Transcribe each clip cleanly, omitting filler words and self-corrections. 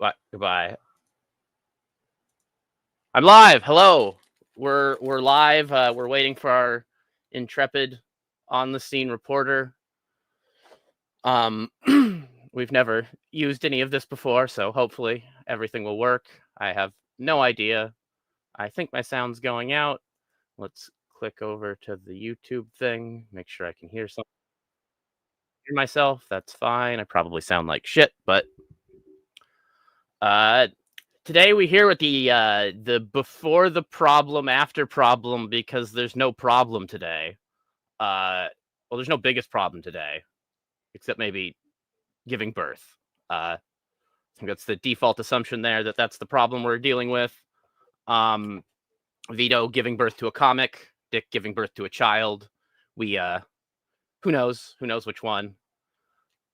What? Goodbye. I'm live. Hello. We're live. We're waiting for our intrepid on the scene reporter. We've never used any of this before, so hopefully everything will work. I have no idea. I think my sound's going out. Let's click over to the YouTube thing. Make sure I can hear myself. That's fine. I probably sound like shit, but today we hear with the before the problem, after problem, because there's no problem today. Well, there's no biggest problem today, except maybe giving birth. I think that's the default assumption there, that that's the problem we're dealing with. Vito giving birth to a comic, Dick giving birth to a child. We who knows which one.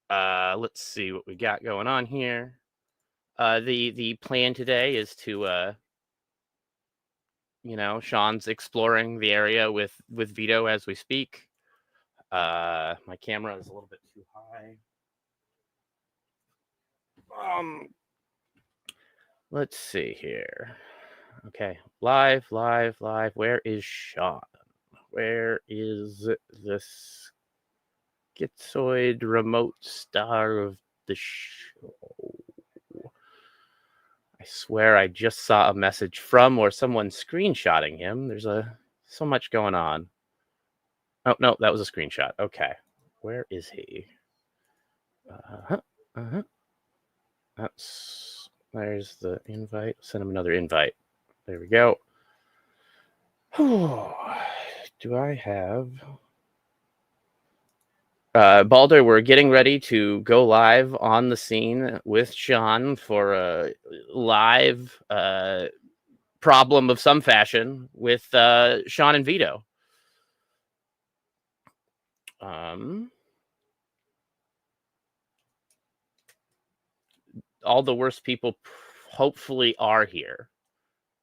Let's see what we got going on here. The plan today is to Sean's exploring the area with Vito as we speak. My camera is a little bit too high. Let's see here. Okay, live. Where is Sean? Where is this schizoid remote star of the show? I swear I just saw a message from or someone screenshotting him. There's so much going on. Oh, no, that was a screenshot. Okay. Where is he? There's the invite. Send him another invite. There we go. Do I have... Balder, we're getting ready to go live on the scene with Sean for a live problem of some fashion with Sean and Vito. All the worst people hopefully are here.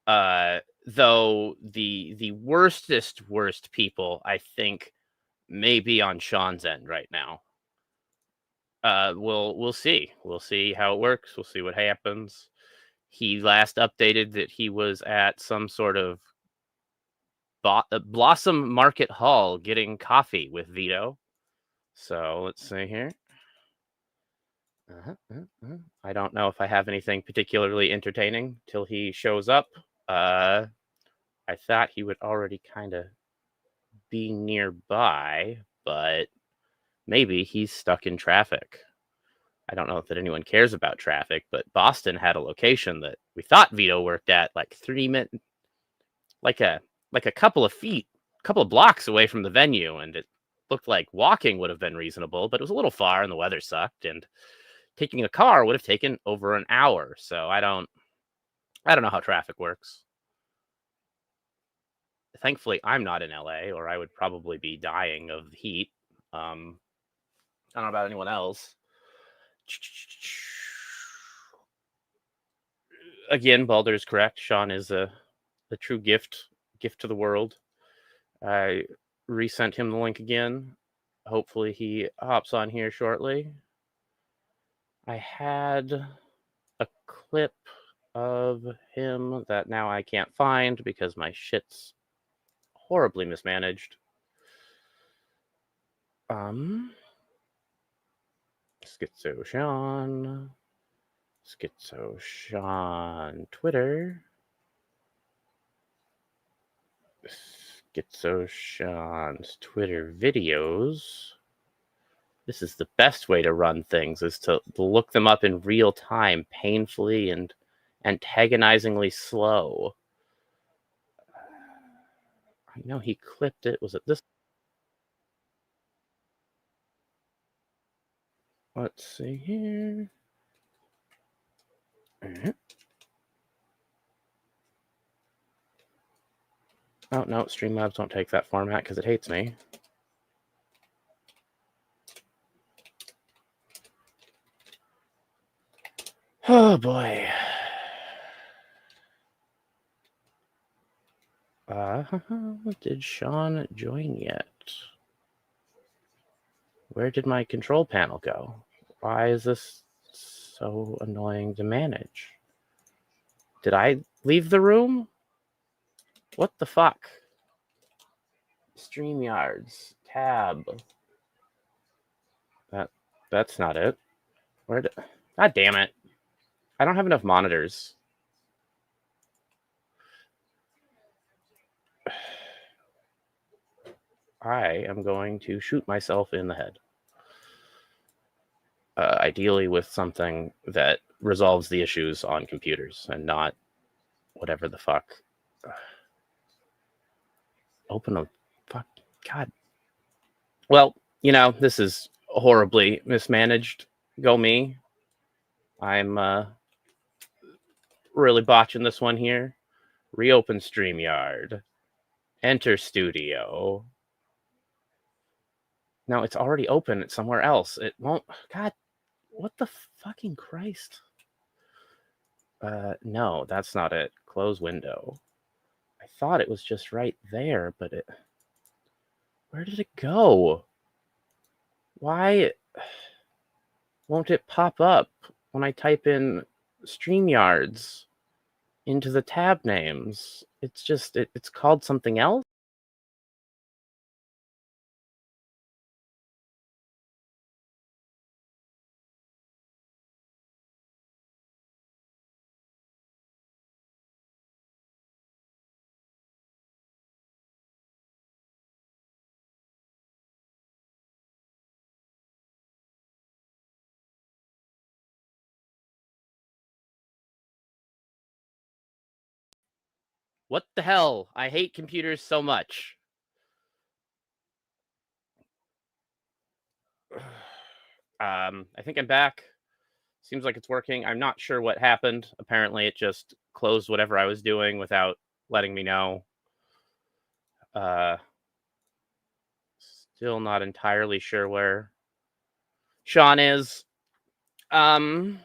Though the worst people, I think, may be on Sean's end right now. We'll see. We'll see how it works. We'll see what happens. He last updated that he was at some sort of Blossom Market Hall getting coffee with Vito. So let's see here. I don't know if I have anything particularly entertaining till he shows up. I thought he would already kind of be nearby, but maybe he's stuck in traffic. I don't know if anyone cares about traffic, but Boston had a location that we thought Vito worked at, like 3 minutes, like a couple of blocks away from the venue, and it looked like walking would have been reasonable, but it was a little far and the weather sucked, and taking a car would have taken over an hour. So I don't know how traffic works. Thankfully, I'm not in LA, or I would probably be dying of the heat. I don't know about anyone else. Again, Balder is correct. Sean is a true gift to the world. I resent him the link again. Hopefully he hops on here shortly. I had a clip of him that now I can't find because my shit's horribly mismanaged. Schizo Sean Twitter. Schizo Sean's Twitter videos. This is the best way to run things, is to look them up in real time, painfully and antagonizingly slow. I know he clipped it. Was it this? Let's see here. Oh, no, Streamlabs won't take that format because it hates me. Oh, boy. Did Sean join yet? Where did my control panel go? Why is this so annoying to manage. Did I leave the room? What the fuck? StreamYards, tab. That's not it. God damn it. I don't have enough monitors. I am going to shoot myself in the head. Ideally with something that resolves the issues on computers and not whatever the fuck. Open a fuck. God. Well, you know, this is horribly mismanaged. Go me. I'm really botching this one here. Reopen StreamYard. Enter Studio. No, it's already open. It's somewhere else. It won't. God, what the fucking Christ? No, that's not it. Close window. I thought it was just right there, but it... Where did it go? Why won't it pop up when I type in StreamYards into the tab names? It's just, it's called something else? What the hell? I hate computers so much. I think I'm back. Seems like it's working. I'm not sure what happened. Apparently it just closed whatever I was doing without letting me know. Still not entirely sure where Sean is. But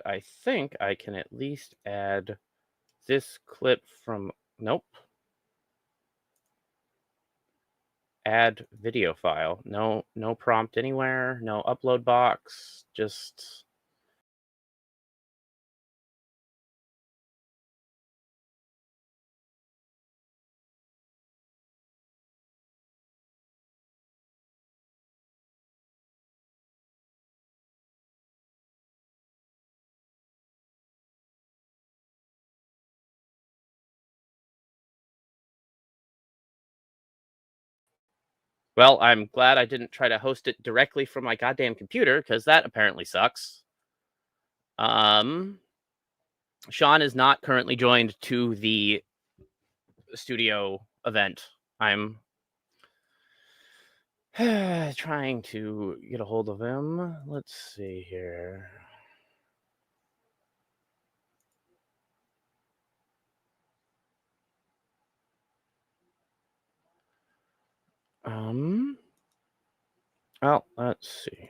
I think I can at least add this clip from... Nope. Add video file. No prompt anywhere. No upload box. Just... Well, I'm glad I didn't try to host it directly from my goddamn computer, because that apparently sucks. Sean is not currently joined to the studio event. I'm trying to get a hold of him. Let's see here. Well, let's see.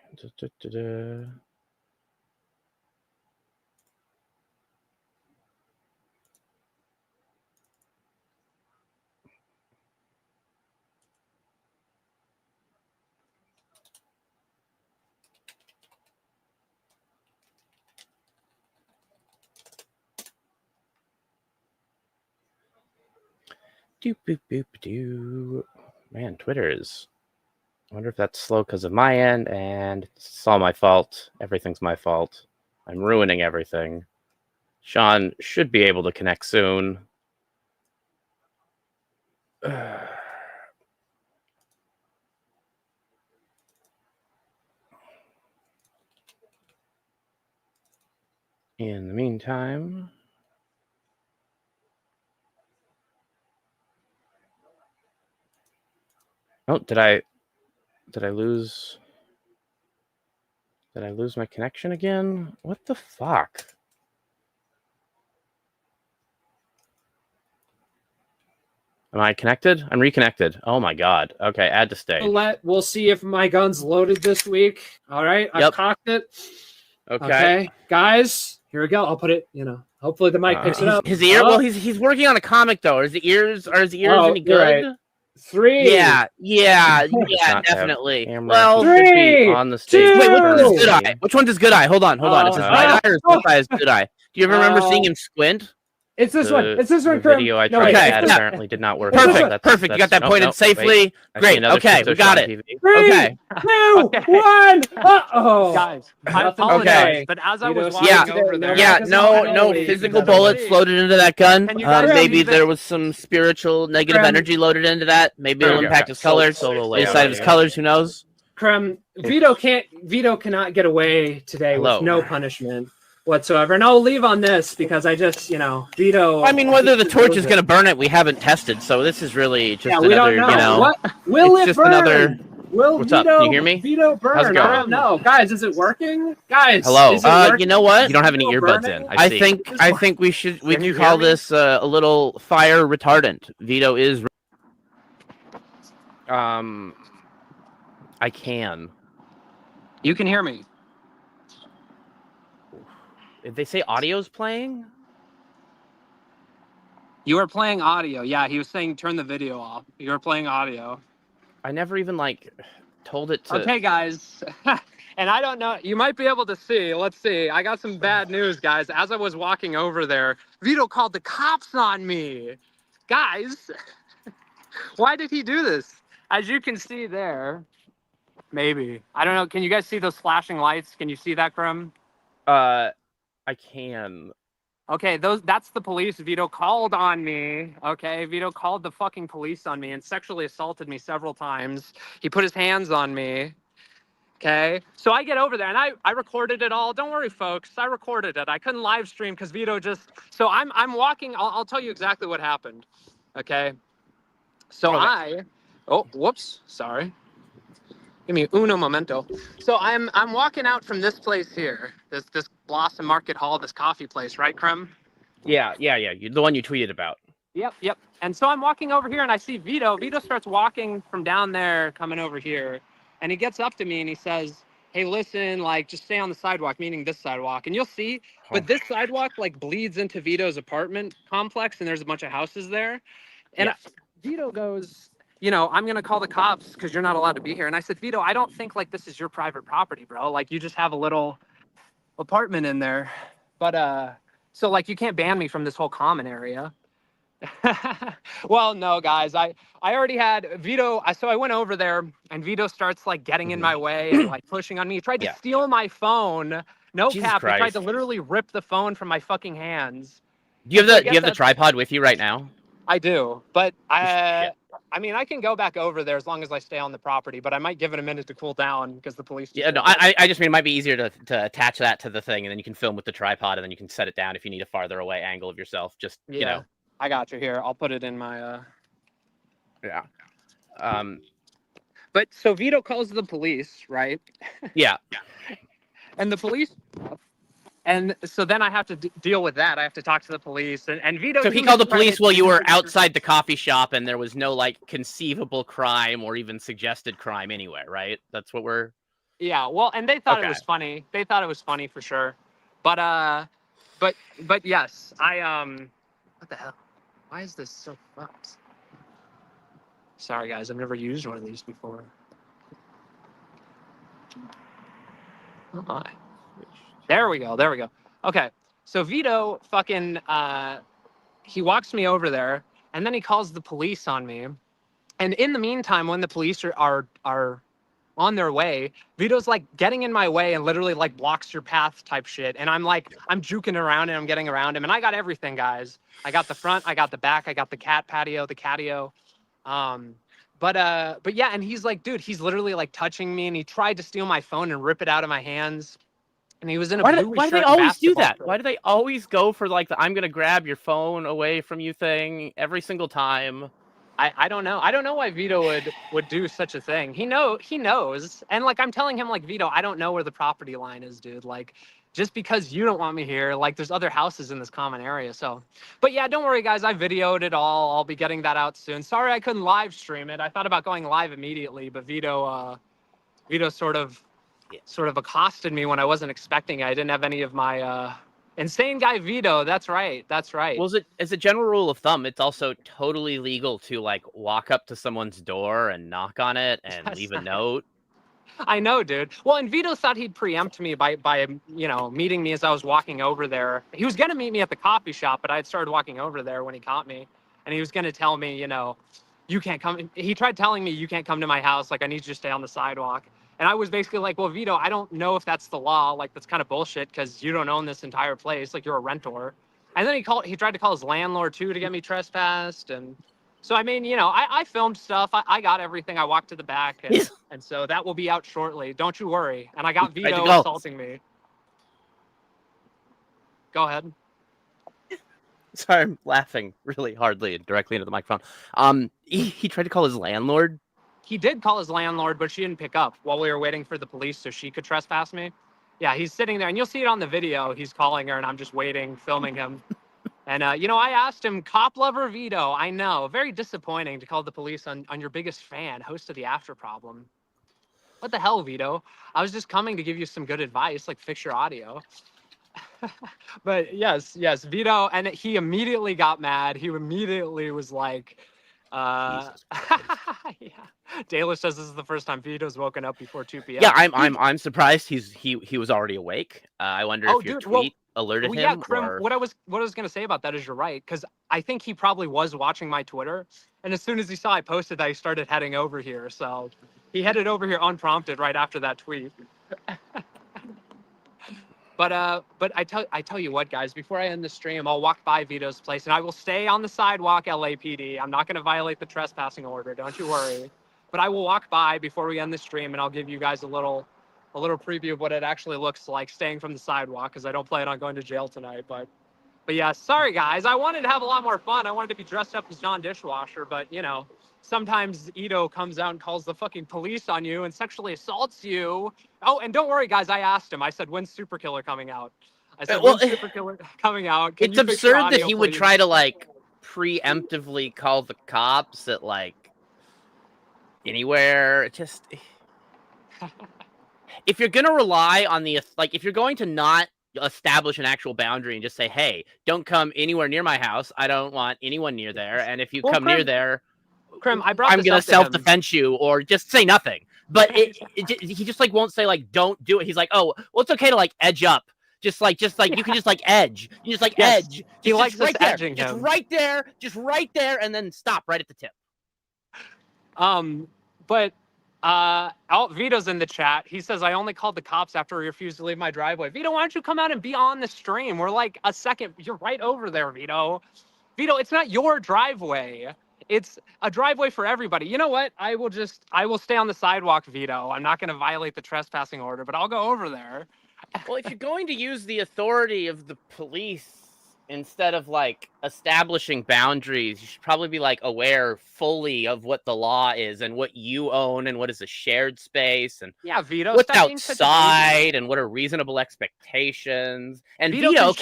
Doop boop boop doo. Man, Twitter is... I wonder if that's slow because of my end, and it's all my fault. Everything's my fault. I'm ruining everything. Sean should be able to connect soon. In the meantime... Oh, did I lose... Did I lose my connection again? What the fuck? Am I connected? I'm reconnected. Oh my god. Okay, add to stage. We'll see if my gun's loaded this week. All right, I've cocked it. Okay, guys, here we go. I'll put it. Hopefully the mic picks it up. His ear. Well, he's working on a comic though. Are his ears any good? Right. 3. Yeah, definitely. Well, 3, on the stage. 2. Wait, which one is Good Eye? Which one's his Good Eye? Hold on. Is his right eye or his left eye is Good Eye? Do you ever remember seeing him squint? It's this one. It's this one. The video I tried that apparently did not work. Perfect. You got that pointed safely. Great. Okay, we got it. 3, 2, 1. Uh-oh. Guys, I apologize, but as I was walking over there... Yeah, no physical bullets loaded into that gun. Maybe there was some spiritual negative energy loaded into that. Maybe it'll impact his colors. Inside of his colors, who knows? Krem, Vito cannot get away today with no punishment whatsoever. And I'll leave on this because I just, Vito. I mean, whether the torch is going to burn it, we haven't tested. So this is really just we another, don't know. What will it burn? Will What's Vito, up? Can you hear me? Vito burn? How's it going? I don't know, guys. Is it working? Guys, hello. Is it working? You know what? You don't have any earbuds in. I think we can call this a little fire retardant. Vito is. I can. You can hear me. Did they say audio's playing? You were playing audio. Yeah, he was saying turn the video off. You were playing audio. I never even told it to. Okay, guys. And I don't know. You might be able to see. Let's see. I got some bad news, guys. As I was walking over there, Vito called the cops on me. Guys, why did he do this? As you can see there, maybe. I don't know. Can you guys see those flashing lights? Can you see that, Krem? I can. Okay, that's the police. Vito called on me. Okay, Vito called the fucking police on me and sexually assaulted me several times. He put his hands on me. Okay, so I get over there and I recorded it all. Don't worry, folks. I recorded it. I couldn't live stream because Vito just. So I'm walking. I'll tell you exactly what happened. Okay. So Oh, whoops. Sorry. Give me uno momento. So I'm walking out from this place here, this Blossom Market Hall, this coffee place, right, Krem? Yeah. The one you tweeted about. Yep. And so I'm walking over here and I see Vito. Vito starts walking from down there, coming over here, and he gets up to me and he says, "Hey, listen, just stay on the sidewalk," meaning this sidewalk. And you'll see, but this sidewalk bleeds into Vito's apartment complex, and there's a bunch of houses there. And Vito goes, "I'm going to call the cops because you're not allowed to be here." And I said, "Vito, I don't think this is your private property, bro. You just have a little apartment in there. But, so you can't ban me from this whole common area." Well, no, guys, I already had Vito. So I went over there and Vito starts getting in my way and pushing on me. He tried to steal my phone. No Jesus cap. Christ. He tried to literally rip the phone from my fucking hands. Do you have the tripod with you right now? I do, but I mean, I can go back over there as long as I stay on the property, but I might give it a minute to cool down because the police. Yeah, no, I just mean it might be easier to attach that to the thing, and then you can film with the tripod, and then you can set it down if you need a farther away angle of yourself. Just I got you here. I'll put it in my. Yeah. But so Vito calls the police, right? Yeah. And the police. And so then I have to deal with that. I have to talk to the police. And Vito... So he called the police while you were outside the coffee shop and there was no, conceivable crime or even suggested crime anywhere, right? That's what we're... Yeah, well, and they thought it was funny. They thought it was funny for sure. But yes, what the hell? Why is this so fucked? Sorry, guys. I've never used one of these before. Oh, my. There we go. Okay. So Vito fucking, he walks me over there and then he calls the police on me. And in the meantime, when the police are on their way, Vito's getting in my way and literally blocks your path type shit. And I'm juking around and I'm getting around him. And I got everything, guys. I got the front, I got the back, I got the catio. But yeah, and he's dude, he's literally touching me and he tried to steal my phone and rip it out of my hands. And he was in a Why blue do they shirt always do that? shirt. Why do they always go for the I'm gonna grab your phone away from you thing every single time? I don't know. I don't know why Vito would do such a thing. He knows. And I'm telling him Vito, I don't know where the property line is, dude. Just because you don't want me here, there's other houses in this common area. So, but yeah, don't worry, guys. I videoed it all. I'll be getting that out soon. Sorry I couldn't live stream it. I thought about going live immediately, but Vito sort of accosted me when I wasn't expecting it. I didn't have any of my Insane guy Vito. That's right. That's right. Well, as a general rule of thumb, it's also totally legal to like walk up to someone's door and knock on it and leave a note. I know, dude. Well, and Vito thought he'd preempt me by meeting me as I was walking over there. He was gonna meet me at the coffee shop, but I had started walking over there when he caught me, and he was gonna tell me, you can't come. He tried telling me you can't come to my house. Like I need you to stay on the sidewalk. And I was basically like, well, Vito, I don't know if that's the law. Like, that's kind of bullshit because you don't own this entire place. Like, you're a rentor. And then he tried to call his landlord, too, to get me trespassed. And so, I mean, I filmed stuff. I got everything. I walked to the back. And so that will be out shortly. Don't you worry. And I got Vito assaulting me. Go ahead. Sorry, I'm laughing really hardly and directly into the microphone. He tried to call his landlord. He did call his landlord, but she didn't pick up while we were waiting for the police so she could trespass me. Yeah, he's sitting there, and you'll see it on the video. He's calling her, and I'm just waiting, filming him. And, I asked him, cop lover Vito, I know. Very disappointing to call the police on your biggest fan, host of the After Problem. What the hell, Vito? I was just coming to give you some good advice, like fix your audio. But yes, Vito, and he immediately got mad. He immediately was like... yeah. Dalish says this is the first time Vito's woken up before 2 p.m. Yeah, I'm surprised he was already awake. I wonder if your tweet alerted him. Yeah, Krim, what I was gonna say about that is you're right, because I think he probably was watching my Twitter, and as soon as he saw I posted that, he started heading over here. So he headed over here unprompted right after that tweet. But I tell you what, guys, before I end the stream, I'll walk by Vito's place and I will stay on the sidewalk, LAPD. I'm not going to violate the trespassing order. Don't you worry. But I will walk by before we end the stream and I'll give you guys a little preview of what it actually looks like staying from the sidewalk because I don't plan on going to jail tonight. But yeah, sorry, guys. I wanted to have a lot more fun. I wanted to be dressed up as John Dishwasher, but, sometimes Ito comes out and calls the fucking police on you and sexually assaults you. Oh, and don't worry, guys. I asked him. I said, when's Super Killer coming out? I said, when's Super Killer coming out? It's absurd that he would try to, like, preemptively call the cops at, like, anywhere. Just... if you're going to rely on if you're going to not establish an actual boundary and just say, hey, don't come anywhere near my house. I don't want anyone near there. And if you come near there... Krim, I'm going to self-defense you or just say nothing. But he just like won't say like don't do it. He's like, oh, well, it's okay to like edge up. Just like you can just like edge. You just like edge. He likes right there. Edging just him. right there, and then stop right at the tip. But Vito's in the chat. He says I only called the cops after he refused to leave my driveway. Vito, why don't you come out and be on the stream? We're like a second. You're right over there, Vito. Vito, it's not your driveway. It's a driveway for everybody. You know what? I will stay on the sidewalk, Vito. I'm not going to violate the trespassing order, but I'll go over there. Well, if you're going to use the authority of the police instead of like establishing boundaries, you should probably be like aware fully of what the law is and what you own and what is a shared space and Vito, what's outside and what are reasonable expectations. And Vito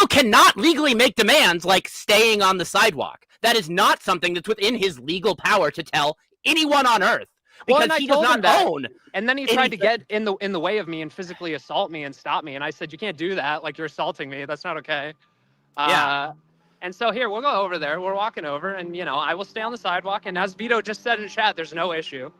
cannot legally make demands like staying on the sidewalk. That is not something that's within his legal power to tell anyone on earth. Because he does not own. And then he tried to get in the way of me and physically assault me and stop me. And I said, you can't do that. Like, you're assaulting me. That's not okay. And so here, we'll go over there. We're walking over and, I will stay on the sidewalk. And as Vito just said in chat, there's no issue.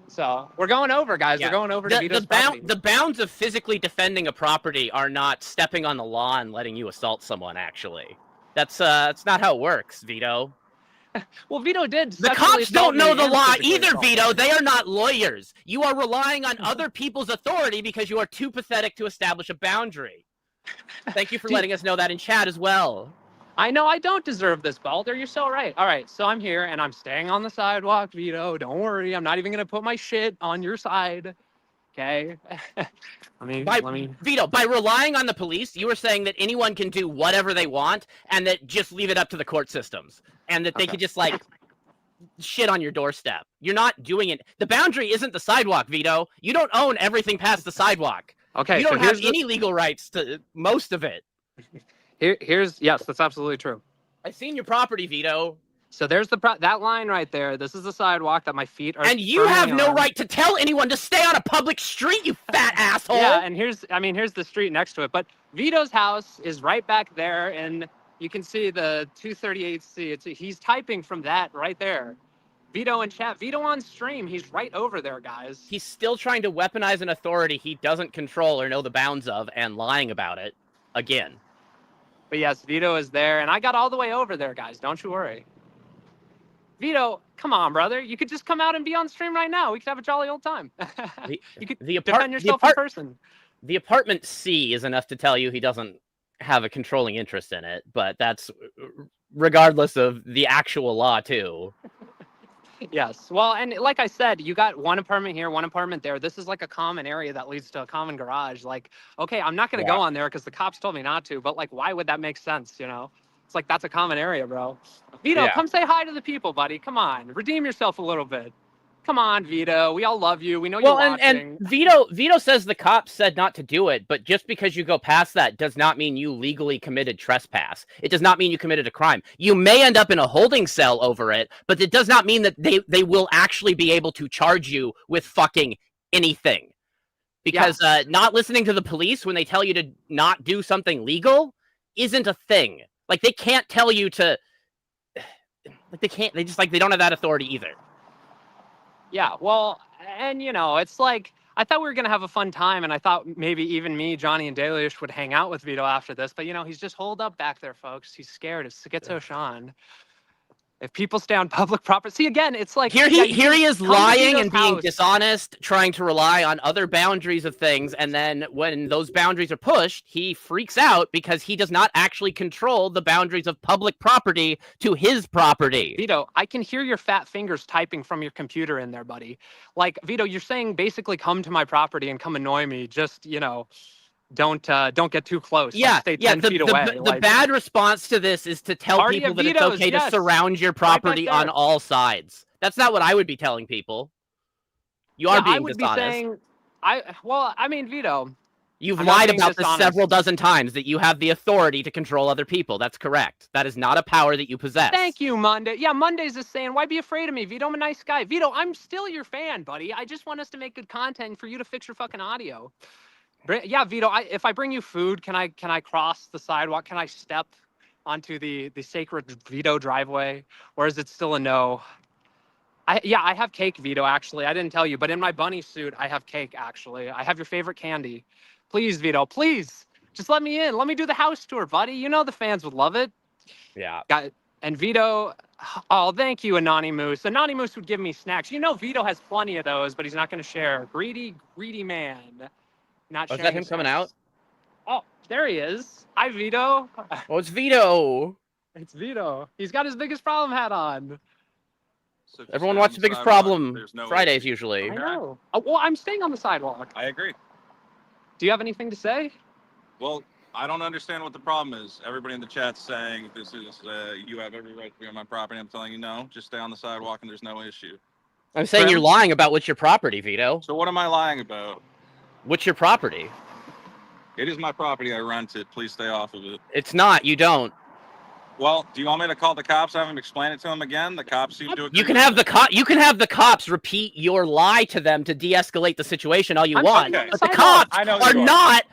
So we're going over, guys. Yeah. We're going over to Vito's property. The bounds of physically defending a property are not stepping on the law and letting you assault someone, actually. That's not how it works, Vito. Well, Vito did. The cops don't know the law either, Vito. They are not lawyers. You are relying on other people's authority because you are too pathetic to establish a boundary. Thank you for letting us know that in chat as well. I know I don't deserve this, Balder. You're so right. All right, so I'm here and I'm staying on the sidewalk, Vito. Don't worry. I'm not even going to put my shit on your side. Okay? Vito, by relying on the police, you were saying that anyone can do whatever they want and that just leave it up to the court systems. And that they could just, like, shit on your doorstep. You're not doing it. The boundary isn't the sidewalk, Vito. You don't own everything past the sidewalk. Okay, you don't have any legal rights to most of it. Yes, that's absolutely true. I've seen your property, Vito. So there's that line right there. This is the sidewalk that my feet are. And you have no right to tell anyone to stay on a public street, you fat asshole. Yeah, and here's the street next to it. But Vito's house is right back there, and you can see the 238C. He's typing from that right there. Vito in chat. Vito on stream. He's right over there, guys. He's still trying to weaponize an authority he doesn't control or know the bounds of and lying about it again. But yes, Vito is there, and I got all the way over there, guys. Don't you worry. Vito, come on, brother. You could just come out and be on stream right now. We could have a jolly old time. You could defend yourself in person. The apartment C is enough to tell you he doesn't have a controlling interest in it, but that's regardless of the actual law, too. Yes. Well, and like I said, you got one apartment here, one apartment there. This is like a common area that leads to a common garage. Like, okay, I'm not going to go on there because the cops told me not to, but like, why would that make sense? You know, it's like, that's a common area, bro. Vito, come say hi to the people, buddy. Come on. Redeem yourself a little bit. Come on, Vito. We all love you. We know you're watching. And Vito says the cops said not to do it, but just because you go past that does not mean you legally committed trespass. It does not mean you committed a crime. You may end up in a holding cell over it, but it does not mean that they will actually be able to charge you with fucking anything. Because not listening to the police when they tell you to not do something legal isn't a thing. Like, they can't tell you to... Like, they don't have that authority either. Yeah, well, and you know, it's like, I thought we were going to have a fun time, and I thought maybe even me, Johnny, and Dalish would hang out with Vito after this, but you know, he's just holed up back there, folks. He's scared. It's Schizo Sean. If people stay on public property, see, again, it's like... Here he is lying and being dishonest, trying to rely on other boundaries of things, and then when those boundaries are pushed, he freaks out because he does not actually control the boundaries of public property to his property. Vito, I can hear your fat fingers typing from your computer in there, buddy. Like, Vito, you're saying basically come to my property and come annoy me, just, you know... Don't get too close. Yeah, like, stay 10 feet away. The bad response to this is to tell people that it's okay to surround your property on all sides. That's not what I would be telling people. You are being dishonest. I mean, Vito. You've lied about this several dozen times, that you have the authority to control other people. That's correct. That is not a power that you possess. Thank you, Monday. Yeah, Monday's just saying, why be afraid of me, Vito? I'm a nice guy. Vito, I'm still your fan, buddy. I just want us to make good content for you to fix your fucking audio. Yeah, Vito, if I bring you food, can I cross the sidewalk? Can I step onto the sacred Vito driveway? Or is it still a no? I have cake, Vito, actually. I didn't tell you, but in my bunny suit, I have cake, actually. I have your favorite candy. Please, Vito, please. Just let me in. Let me do the house tour, buddy. You know the fans would love it. Yeah. And Vito, oh, thank you, Anonymous. Anonymous would give me snacks. You know Vito has plenty of those, but he's not going to share. Greedy man. Not is that him coming out? Oh, there he is. Hi, Vito. Oh, it's Vito. It's Vito. He's got his biggest problem hat on. So everyone watch the biggest problem Fridays usually. I know. Oh, well, I'm staying on the sidewalk. I agree. Do you have anything to say? Well, I don't understand what the problem is. Everybody in the chat's saying this is you have every right to be on my property. I'm telling you no. Just stay on the sidewalk and there's no issue. I'm saying you're lying about what's your property, Vito. So what am I lying about? What's your property? It is my property. I rent it. Please stay off of it. It's not. You don't. Well, do you want me to call the cops? Have them explain it to them again? The cops seem to agree. You can have the cops repeat your lie to them to de-escalate the situation all you want. Okay. But the cops are not.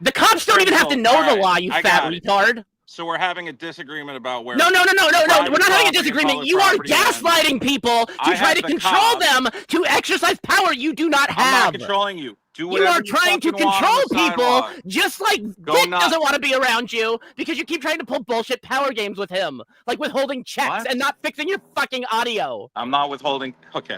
The cops don't even have to know the law. You fat retard. So we're having a disagreement about where... No. We're not having a disagreement. You are gaslighting people to try to control them to exercise power you do not have. I'm not controlling you. You are trying to control people just like Vic doesn't want to be around you because you keep trying to pull bullshit power games with him. Like withholding checks and not fixing your fucking audio. I'm not withholding. Okay.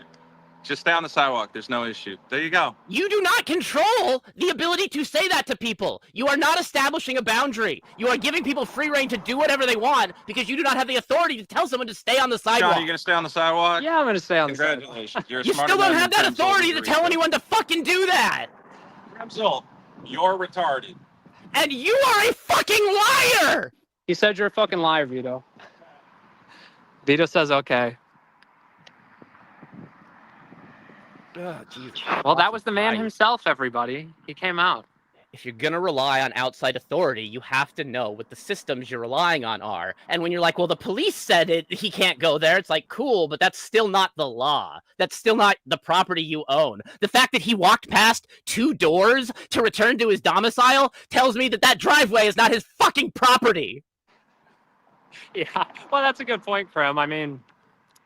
Just stay on the sidewalk. There's no issue. There you go. You do not control the ability to say that to people. You are not establishing a boundary. You are giving people free reign to do whatever they want because you do not have the authority to tell someone to stay on the sidewalk. John, are you going to stay on the sidewalk? Yeah, I'm going to stay on the sidewalk. Congratulations. You're you still don't have that authority to tell anyone to fucking do that. Remzil, you're retarded. And you are a fucking liar! He said you're a fucking liar, Vito. Vito says okay. Oh, Jesus. Well, that was the man himself, everybody. He came out. if you're gonna rely on outside authority, you have to know what the systems you're relying on are. And when you're like, well, the police said it, he can't go there, it's like, cool, but that's still not the law. That's still not the property you own. The fact that he walked past 2 doors to return to his domicile tells me that that driveway is not his fucking property. Yeah, well, that's a good point, Krim. I mean,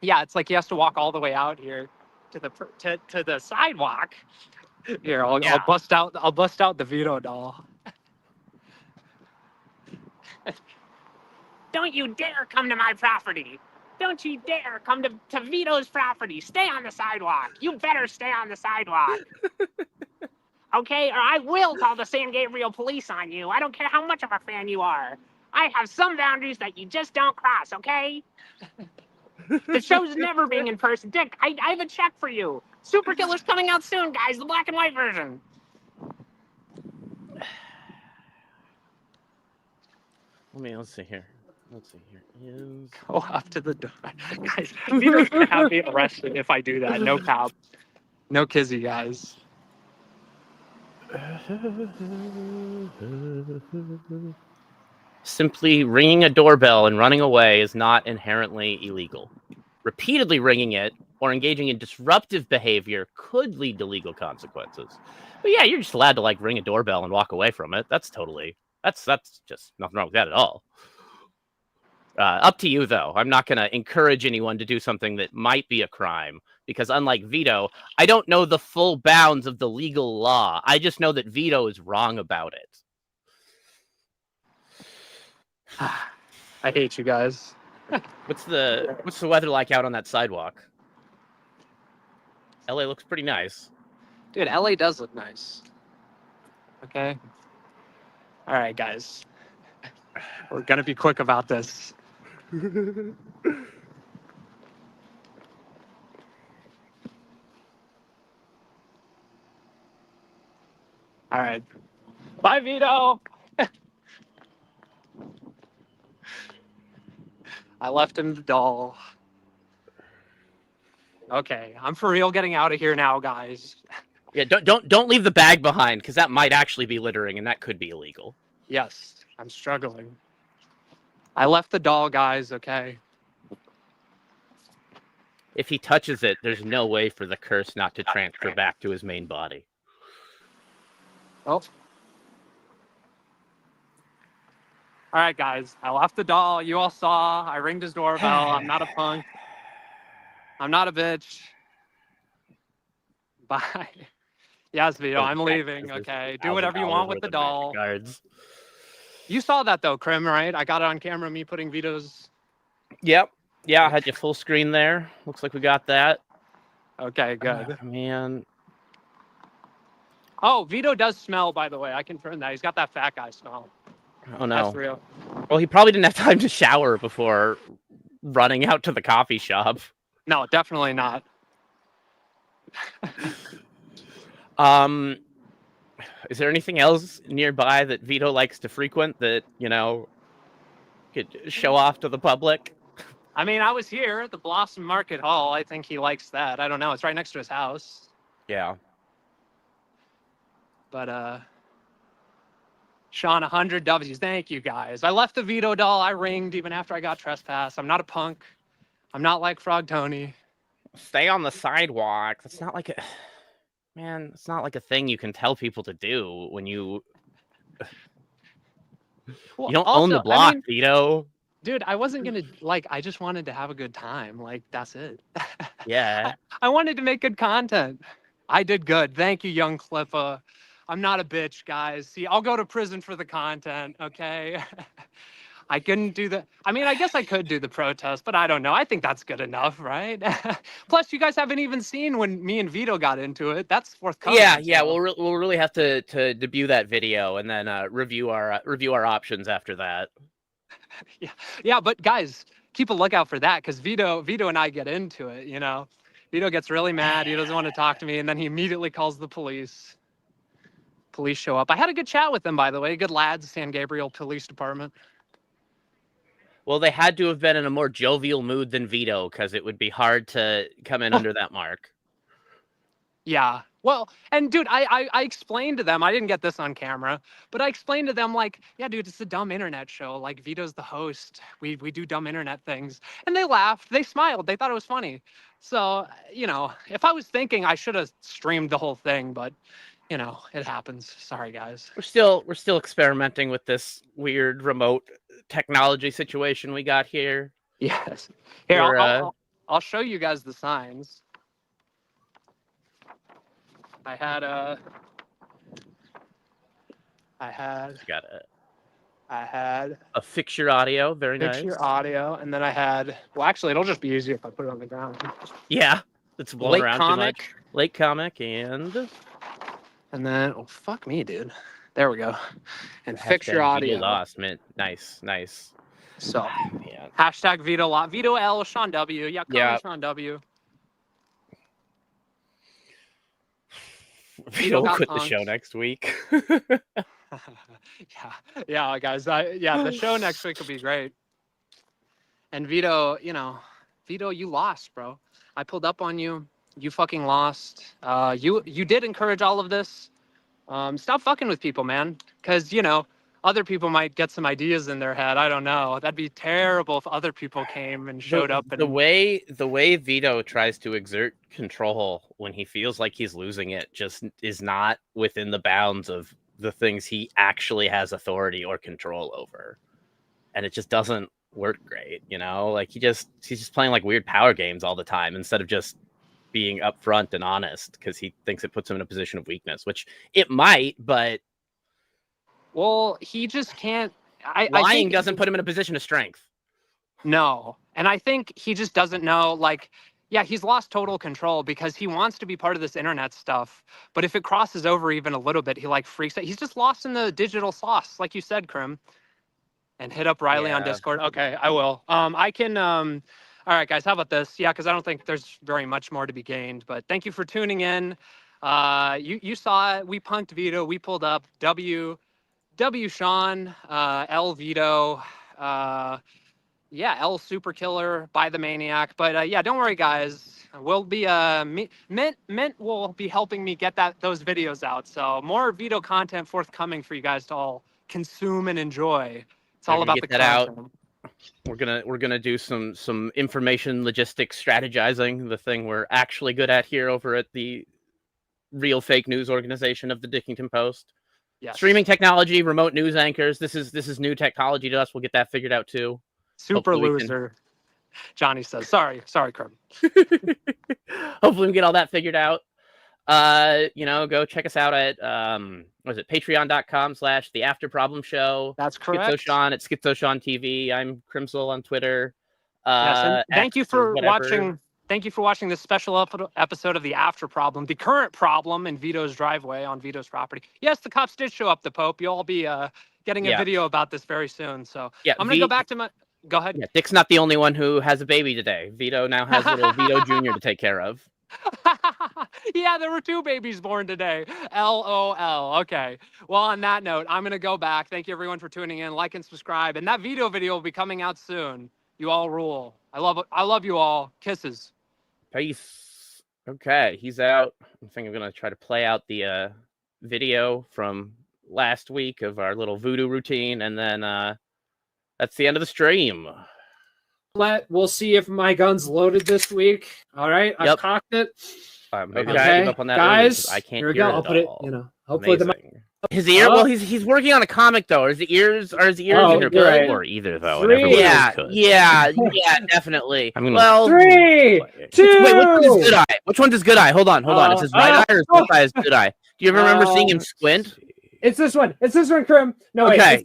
yeah, it's like he has to walk all the way out here to the sidewalk. Here, I'll bust out the Vito doll. Don't you dare come to my property. Don't you dare come to Vito's property. Stay on the sidewalk. You better stay on the sidewalk. Okay, or I will call the San Gabriel police on you. I don't care how much of a fan you are. I have some boundaries that you just don't cross, okay? The show's never being in person. Dick, I have a check for you. Super Killer's coming out soon, guys. The black and white version. Let's see here. Is... Go up to the door. Guys, Vito's gonna have me arrested if I do that. No cop. No kizzy, guys. Simply ringing a doorbell and running away is not inherently illegal. Repeatedly ringing it or engaging in disruptive behavior could lead to legal consequences. But yeah, you're just allowed to like ring a doorbell and walk away from it. That's just nothing wrong with that at all. Up to you, though. I'm not going to encourage anyone to do something that might be a crime, because unlike Vito, I don't know the full bounds of the legal law. I just know that Vito is wrong about it. I hate you guys. What's the weather like out on that sidewalk? LA looks pretty nice. Dude, LA does look nice. Okay. All right, guys. We're going to be quick about this. All right. Bye, Vito. I left him the doll. Okay, I'm for real getting out of here now, guys. Yeah, don't leave the bag behind, because that might actually be littering, and that could be illegal. Yes, I'm struggling. I left the doll, guys, okay? If he touches it, there's no way for the curse not to transfer back to his main body. Oh. All right, guys. I left the doll. You all saw. I ringed his doorbell. I'm not a punk. I'm not a bitch. Bye. Yes, Vito, I'm leaving, okay? Do whatever you want with the doll. Guards. You saw that, though, Krim, right? I got it on camera, me putting Vito's... Yep. Yeah, I had you full screen there. Looks like we got that. Okay, good. Man. Oh, Vito does smell, by the way. I confirmed that. He's got that fat guy smell. Oh, no. That's real. Well, he probably didn't have time to shower before running out to the coffee shop. No, definitely not. Is there anything else nearby that Vito likes to frequent that, you know, could show off to the public? I mean, I was here at the Blossom Market Hall. I think he likes that. I don't know. It's right next to his house. Yeah. But, Sean, 100 W's. Thank you, guys. I left the Vito doll. I ringed even after I got trespassed. I'm not a punk. I'm not like Frog Tony. Stay on the sidewalk. That's not like a... Man, it's not like a thing you can tell people to do when you... Well, you don't also, own the block, I mean, Vito. Dude, I wasn't going to, like, I just wanted to have a good time. Like, that's it. Yeah. I wanted to make good content. I did good. Thank you, young Clippa. I'm not a bitch, guys. See, I'll go to prison for the content, okay? I couldn't do the... I mean, I guess I could do the protest, but I don't know. I think that's good enough, right? Plus, you guys haven't even seen when me and Vito got into it. That's forthcoming. Yeah. We'll really have to debut that video and then review our options after that. Yeah, but guys, keep a lookout for that, because Vito and I get into it, you know? Vito gets really mad. He doesn't want to talk to me, and then he immediately calls the police. Police show up. I had a good chat with them, by the way. Good lads, San Gabriel Police Department. Well, they had to have been in a more jovial mood than Vito, because it would be hard to come in under that mark. Yeah, Well, and dude, I explained to them, I didn't get this on camera, but I explained to them like, yeah, dude, it's a dumb internet show. Like Vito's the host. We do dumb internet things. And they laughed, they smiled, they thought it was funny. So, you know, if I was thinking I should have streamed the whole thing, but you know, it happens. Sorry guys. We're still experimenting with this weird remote technology situation we got here. Yes. Here, I'll show you guys the signs. I had Got a fix your audio, very fix nice. your audio, and then I had, well, actually, it'll just be easier if I put it on the ground. Yeah, it's blowing Late around comic, too much. Late comic and then oh fuck me, dude. There we go. And fix your audio. Lost, man. Nice. So Yeah. hashtag Vito Lost. Vito L. Sean W. Yeah, call me Sean W. Vito will quit the show next week. yeah, guys. The show next week will be great. And Vito, Vito, you lost, bro. I pulled up on you. You fucking lost. You did encourage all of this. Stop fucking with people, man. Because, other people might get some ideas in their head. I don't know. That'd be terrible if other people came and showed up. And... The way Vito tries to exert control when he feels like he's losing it just is not within the bounds of the things he actually has authority or control over. And it just doesn't work great, Like he's just playing like weird power games all the time instead of just being upfront and honest because he thinks it puts him in a position of weakness, which it might, but well, he just can't. Lying doesn't put him in a position of strength. No. And I think he just doesn't know, like, yeah, he's lost total control because he wants to be part of this internet stuff. But if it crosses over even a little bit, he like freaks out. He's just lost in the digital sauce, like you said, Krim. And hit up Riley on Discord. Okay, I will. I can. All right, guys, how about this? Yeah, because I don't think there's very much more to be gained. But thank you for tuning in. You saw it. We punked Vito. We pulled up W Sean, L Vito, L Super Killer by the Maniac. But don't worry, guys. We'll be Mint will be helping me get those videos out. So more Vito content forthcoming for you guys to all consume and enjoy. It's all about the content. Out. We're gonna do some information logistics strategizing, the thing we're actually good at here over at the real fake news organization of the Dickington Post. Yes. Streaming technology, remote news anchors. This is new technology to us. We'll get that figured out too. Super loser. Johnny says, sorry, Krim. Hopefully we get all that figured out. Go check us out at patreon.com/The After Problem Show. That's correct. SchizoSean at SchizoSean TV. I'm Crimsel on Twitter. Yes, and thank you for watching. Thank you for watching this special episode of The After Problem, the current problem in Vito's driveway on Vito's property. Yes, the cops did show up, the Pope. You'll all be getting a video about this very soon. So I'm going to go back to my... Go ahead. Yeah, Dick's not the only one who has a baby today. Vito now has little Vito Jr. to take care of. Yeah, there were 2 babies born today. LOL. Okay. Well, on that note, I'm going to go back. Thank you, everyone, for tuning in. Like and subscribe. And that Vito video will be coming out soon. You all rule. I love you all. Kisses. Peace. Okay, he's out. I think I'm gonna try to play out the video from last week of our little voodoo routine, and then that's the end of the stream. We'll see if my gun's loaded this week. All right, I've cocked it. Maybe I give up on that guys. I can't here we hear go. it I'll put all. it. Hopefully his ear. Well, he's working on a comic though. Are his ears either good right. or either though? Yeah, definitely. I mean, 3, 2. Wait, which one's his good eye? Hold on. Is his right eye or his left eye his good eye? Do you ever remember seeing him squint? It's this one, Krim. No, okay,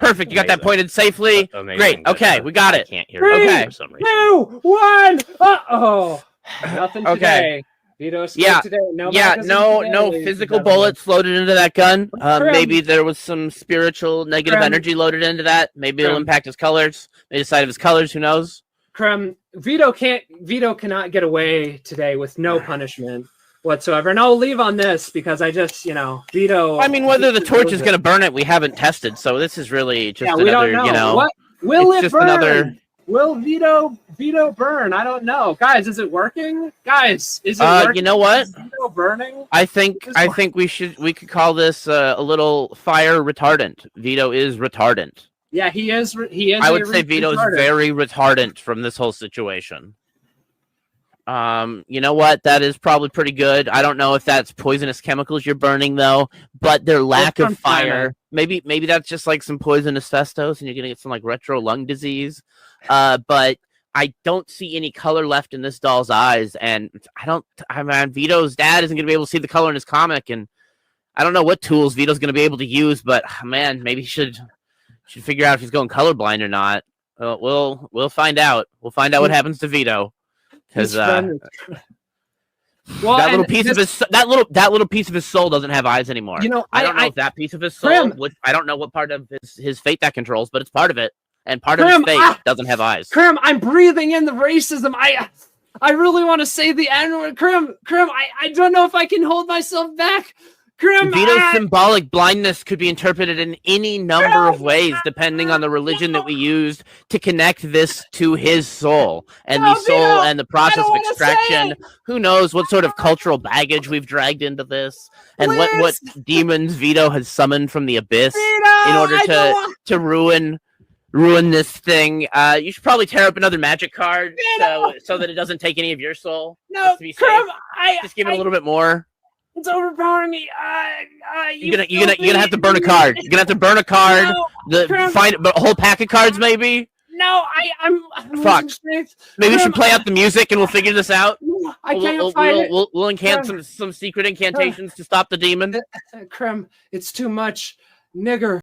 perfect. You got that pointed safely. Great. Okay, we got it. I can't hear 3, it for some reason. 2, 1. Uh-oh. Nothing today. Vito today. No physical bullets loaded into that gun. Maybe there was some spiritual negative energy loaded into that. Maybe it'll impact his colors. Maybe the side of his colors. Who knows? Krim, Vito cannot get away today with no punishment whatsoever. And I'll leave on this because I just, Vito. I mean, whether the torch is going to burn it, we haven't tested. So this is really just another, What will it burn? Will Vito burn? I don't know. Guys, is it working? Guys, is it working? You know what? Is Vito burning? I think we could call this a little fire retardant. Vito is retardant. Yeah, he is. He is. I would say Vito is very retardant from this whole situation. You know what? That is probably pretty good. I don't know if that's poisonous chemicals you're burning though, but their lack of fire. Maybe that's just like some poison asbestos, and you're gonna get some like retro lung disease. But I don't see any color left in this doll's eyes, and Vito's dad isn't gonna be able to see the color in his comic, and I don't know what tools Vito's gonna be able to use, but man, maybe he should figure out if he's going colorblind or not. We'll find out. We'll find out what happens to Vito. Because that little piece of his soul doesn't have eyes anymore. You know, I don't know if that piece of his soul. I don't know what part of his fate that controls, but it's part of it, and part of his fate doesn't have eyes. Krim, I'm breathing in the racism. I really want to say the N-word. Krim, I don't know if I can hold myself back. Krim, Vito's symbolic blindness could be interpreted in any number of ways, depending on the religion that we used to connect this to his soul and the soul and the process of extraction. Who knows what sort of cultural baggage we've dragged into this, and what demons Vito has summoned from the abyss in order to ruin this thing. You should probably tear up another magic card so that it doesn't take any of your soul. No, Krim, just give it a little bit more. It's overpowering me. You're gonna have to burn a card. You're gonna have to burn a card. Find a whole pack of cards, maybe. No, I'm fuck. Maybe we should play out the music and we'll figure this out. I can't fight it. We'll incant some secret incantations to stop the demon. Krim, it's too much, nigger.